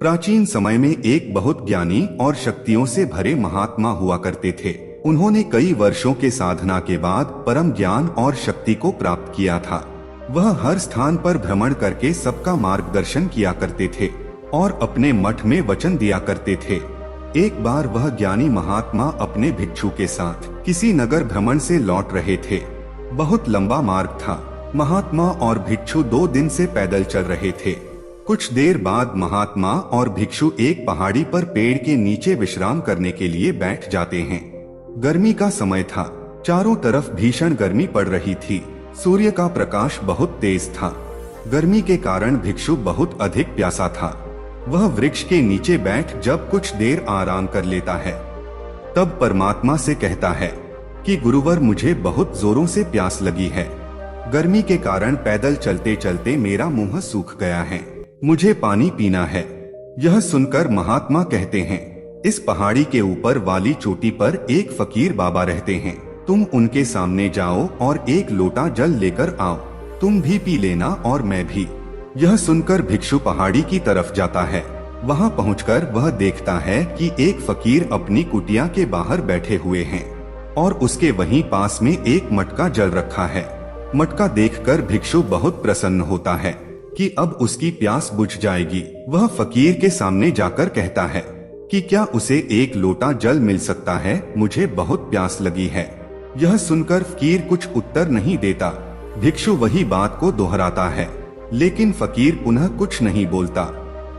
प्राचीन समय में एक बहुत ज्ञानी और शक्तियों से भरे महात्मा हुआ करते थे। उन्होंने कई वर्षों के साधना के बाद परम ज्ञान और शक्ति को प्राप्त किया था। वह हर स्थान पर भ्रमण करके सबका मार्गदर्शन किया करते थे और अपने मठ में वचन दिया करते थे। एक बार वह ज्ञानी महात्मा अपने भिक्षु के साथ किसी नगर भ्रमण से लौट रहे थे। बहुत लंबा मार्ग था। महात्मा और भिक्षु 2 दिन से पैदल चल रहे थे। कुछ देर बाद महात्मा और भिक्षु एक पहाड़ी पर पेड़ के नीचे विश्राम करने के लिए बैठ जाते हैं। गर्मी का समय था। चारों तरफ भीषण गर्मी पड़ रही थी। सूर्य का प्रकाश बहुत तेज था। गर्मी के कारण भिक्षु बहुत अधिक प्यासा था। वह वृक्ष के नीचे बैठ जब कुछ देर आराम कर लेता है, तब परमात्मा से कहता है कि गुरुवर, मुझे बहुत जोरों से प्यास लगी है। गर्मी के कारण पैदल चलते चलते मेरा मुंह सूख गया है। मुझे पानी पीना है। यह सुनकर महात्मा कहते हैं, इस पहाड़ी के ऊपर वाली चोटी पर एक फकीर बाबा रहते हैं। तुम उनके सामने जाओ और एक लोटा जल लेकर आओ। तुम भी पी लेना और मैं भी। यह सुनकर भिक्षु पहाड़ी की तरफ जाता है। वहां पहुंचकर वह देखता है कि एक फकीर अपनी कुटिया के बाहर बैठे हुए हैं और उसके वहीं पास में एक मटका जल रखा है। मटका देखकर भिक्षु बहुत प्रसन्न होता है कि अब उसकी प्यास बुझ जाएगी। वह फकीर के सामने जाकर कहता है कि क्या उसे एक लोटा जल मिल सकता है, मुझे बहुत प्यास लगी है। यह सुनकर फकीर कुछ उत्तर नहीं देता। भिक्षु वही बात को दोहराता है, लेकिन फकीर पुनः कुछ नहीं बोलता।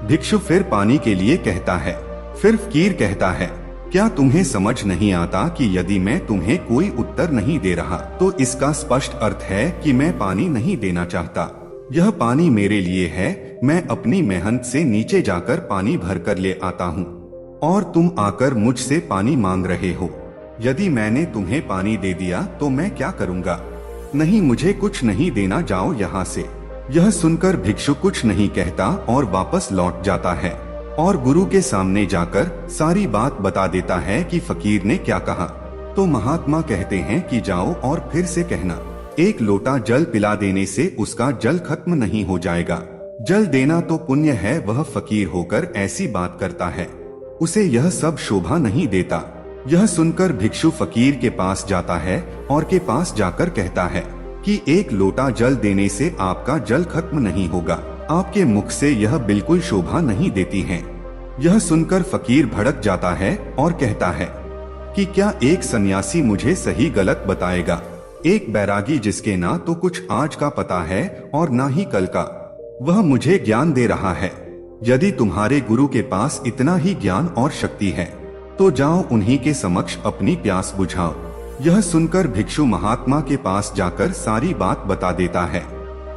भिक्षु फिर पानी के लिए कहता है। फिर फकीर कहता है, क्या तुम्हें समझ नहीं आता कि यदि मैं तुम्हें कोई उत्तर नहीं दे रहा तो इसका स्पष्ट अर्थ है कि मैं पानी नहीं देना चाहता। यह पानी मेरे लिए है। मैं अपनी मेहनत से नीचे जाकर पानी भर कर ले आता हूँ और तुम आकर मुझसे पानी मांग रहे हो। यदि मैंने तुम्हें पानी दे दिया तो मैं क्या करूँगा? नहीं, मुझे कुछ नहीं देना, जाओ यहाँ से। यह सुनकर भिक्षु कुछ नहीं कहता और वापस लौट जाता है और गुरु के सामने जाकर सारी बात बता देता है कि फकीर ने क्या कहा। तो महात्मा कहते हैं कि जाओ और फिर से कहना। एक लोटा जल पिला देने से उसका जल खत्म नहीं हो जाएगा। जल देना तो पुण्य है। वह फकीर होकर ऐसी बात करता है, उसे यह सब शोभा नहीं देता। यह सुनकर भिक्षु फकीर के पास जाता है और के पास जाकर कहता है कि एक लोटा जल देने से आपका जल खत्म नहीं होगा। आपके मुख से यह बिल्कुल शोभा नहीं देती है। यह सुनकर फकीर भड़क जाता है और कहता है कि क्या एक सन्यासी मुझे सही गलत बताएगा? एक बैरागी जिसके ना तो कुछ आज का पता है और ना ही कल का, वह मुझे ज्ञान दे रहा है। यदि तुम्हारे गुरु के पास इतना ही ज्ञान और शक्ति है तो जाओ उन्हीं के समक्ष अपनी प्यास बुझाओ। यह सुनकर भिक्षु महात्मा के पास जाकर सारी बात बता देता है।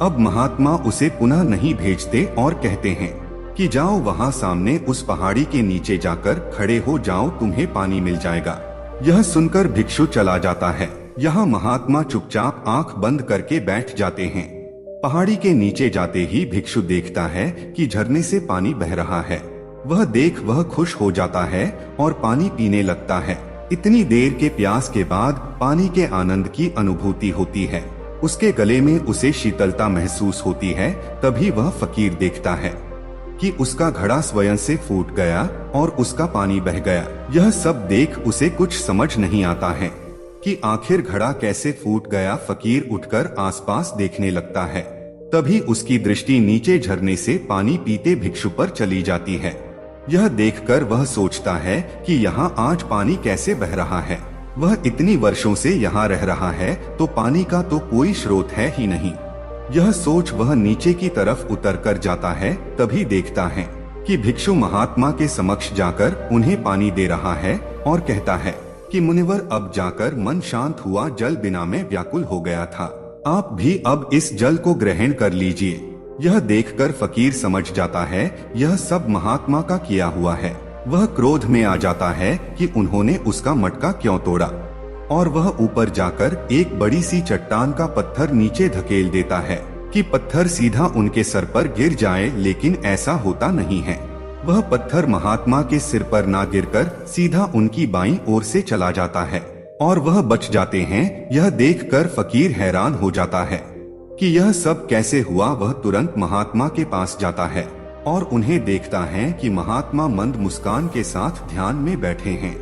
अब महात्मा उसे पुनः नहीं भेजते और कहते हैं कि जाओ वहाँ सामने उस पहाड़ी के नीचे जाकर खड़े हो जाओ, तुम्हें पानी मिल जाएगा। यह सुनकर भिक्षु चला जाता है। यहाँ महात्मा चुपचाप आंख बंद करके बैठ जाते हैं। पहाड़ी के नीचे जाते ही भिक्षु देखता है कि झरने से पानी बह रहा है। वह खुश हो जाता है और पानी पीने लगता है। इतनी देर के प्यास के बाद पानी के आनंद की अनुभूति होती है। उसके गले में उसे शीतलता महसूस होती है। तभी वह फकीर देखता है कि उसका घड़ा स्वयं से फूट गया और उसका पानी बह गया। यह सब देख उसे कुछ समझ नहीं आता है कि आखिर घड़ा कैसे फूट गया। फकीर उठकर आसपास देखने लगता है। तभी उसकी दृष्टि नीचे झरने से पानी पीते भिक्षु पर चली जाती है। यह देखकर वह सोचता है कि यहाँ आज पानी कैसे बह रहा है। वह इतनी वर्षों से यहाँ रह रहा है तो पानी का तो कोई स्रोत है ही नहीं। यह सोच वह नीचे की तरफ उतर कर जाता है। तभी देखता है कि भिक्षु महात्मा के समक्ष जाकर उन्हें पानी दे रहा है और कहता है कि मुनिवर, अब जाकर मन शांत हुआ। जल बिना में व्याकुल हो गया था। आप भी अब इस जल को ग्रहण कर लीजिए। यह देखकर फकीर समझ जाता है यह सब महात्मा का किया हुआ है। वह क्रोध में आ जाता है कि उन्होंने उसका मटका क्यों तोड़ा और वह ऊपर जाकर एक बड़ी सी चट्टान का पत्थर नीचे धकेल देता है कि पत्थर सीधा उनके सर पर गिर जाए, लेकिन ऐसा होता नहीं है। वह पत्थर महात्मा के सिर पर ना गिरकर सीधा उनकी बाईं ओर से चला जाता है और वह बच जाते हैं। यह देखकर फकीर हैरान हो जाता है कि यह सब कैसे हुआ। वह तुरंत महात्मा के पास जाता है और उन्हें देखता है कि महात्मा मंद मुस्कान के साथ ध्यान में बैठे हैं।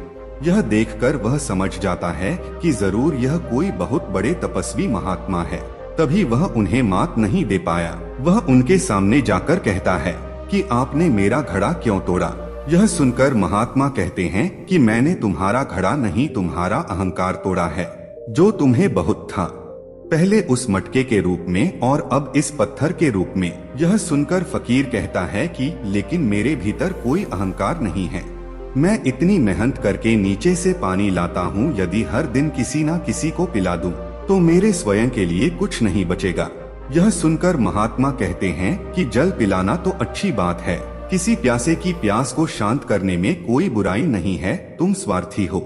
यह देखकर वह समझ जाता है कि जरूर यह कोई बहुत बड़े तपस्वी महात्मा है, तभी वह उन्हें मात नहीं दे पाया। वह उनके सामने जाकर कहता है कि आपने मेरा घड़ा क्यों तोड़ा। यह सुनकर महात्मा कहते हैं कि मैंने तुम्हारा घड़ा नहीं, तुम्हारा अहंकार तोड़ा है, जो तुम्हें बहुत था, पहले उस मटके के रूप में और अब इस पत्थर के रूप में। यह सुनकर फकीर कहता है कि लेकिन मेरे भीतर कोई अहंकार नहीं है। मैं इतनी मेहनत करके नीचे से पानी लाता हूँ, यदि हर दिन किसी न किसी को पिला दूं, तो मेरे स्वयं के लिए कुछ नहीं बचेगा। यह सुनकर महात्मा कहते हैं कि जल पिलाना तो अच्छी बात है, किसी प्यासे की प्यास को शांत करने में कोई बुराई नहीं है। तुम स्वार्थी हो,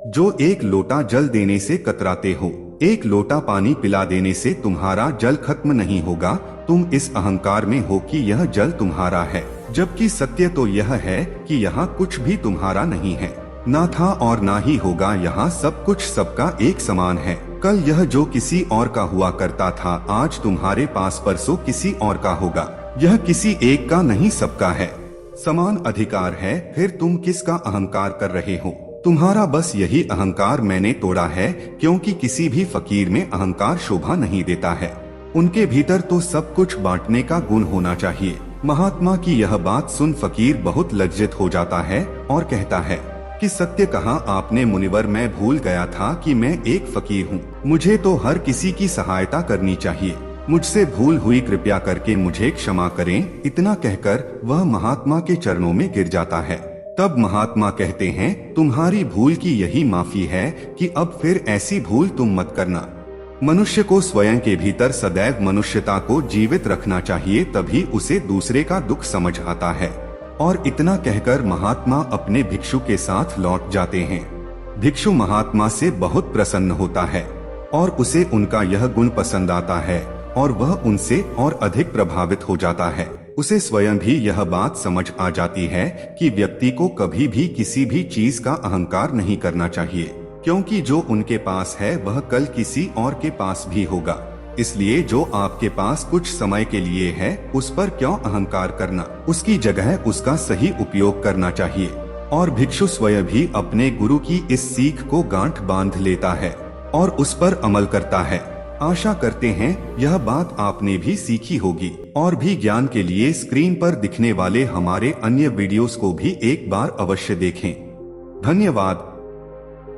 जो एक लोटा जल देने से कतराते हो। एक लोटा पानी पिला देने से तुम्हारा जल खत्म नहीं होगा। तुम इस अहंकार में हो कि यह जल तुम्हारा है, जबकि सत्य तो यह है कि यहाँ कुछ भी तुम्हारा नहीं है, ना था और ना ही होगा। यहाँ सब कुछ सबका एक समान है। कल यह जो किसी और का हुआ करता था, आज तुम्हारे पास परसों किसी और का होगा। यह किसी एक का नहीं, सबका है, समान अधिकार है। फिर तुम किसका अहंकार कर रहे हो? तुम्हारा बस यही अहंकार मैंने तोड़ा है, क्योंकि किसी भी फकीर में अहंकार शोभा नहीं देता है। उनके भीतर तो सब कुछ बांटने का गुण होना चाहिए। महात्मा की यह बात सुन फकीर बहुत लज्जित हो जाता है और कहता है कि सत्य कहा आपने मुनिवर, मैं भूल गया था कि मैं एक फकीर हूँ। मुझे तो हर किसी की सहायता करनी चाहिए। मुझसे भूल हुई, कृपया करके मुझे क्षमा करें। इतना कहकर वह महात्मा के चरणों में गिर जाता है। तब महात्मा कहते हैं, तुम्हारी भूल की यही माफी है कि अब फिर ऐसी भूल तुम मत करना। मनुष्य को स्वयं के भीतर सदैव मनुष्यता को जीवित रखना चाहिए, तभी उसे दूसरे का दुख समझ आता है। और इतना कहकर महात्मा अपने भिक्षु के साथ लौट जाते हैं। भिक्षु महात्मा से बहुत प्रसन्न होता है और उसे उनका यह गुण पसंद आता है और वह उनसे और अधिक प्रभावित हो जाता है। उसे स्वयं भी यह बात समझ आ जाती है कि व्यक्ति को कभी भी किसी भी चीज का अहंकार नहीं करना चाहिए, क्योंकि जो उनके पास है वह कल किसी और के पास भी होगा। इसलिए जो आपके पास कुछ समय के लिए है, उस पर क्यों अहंकार करना, उसकी जगह उसका सही उपयोग करना चाहिए। और भिक्षु स्वयं भी अपने गुरु की इस सीख को गांठ बांध लेता है और उस पर अमल करता है। आशा करते हैं यह बात आपने भी सीखी होगी। और भी ज्ञान के लिए स्क्रीन पर दिखने वाले हमारे अन्य वीडियोस को भी एक बार अवश्य देखें। धन्यवाद।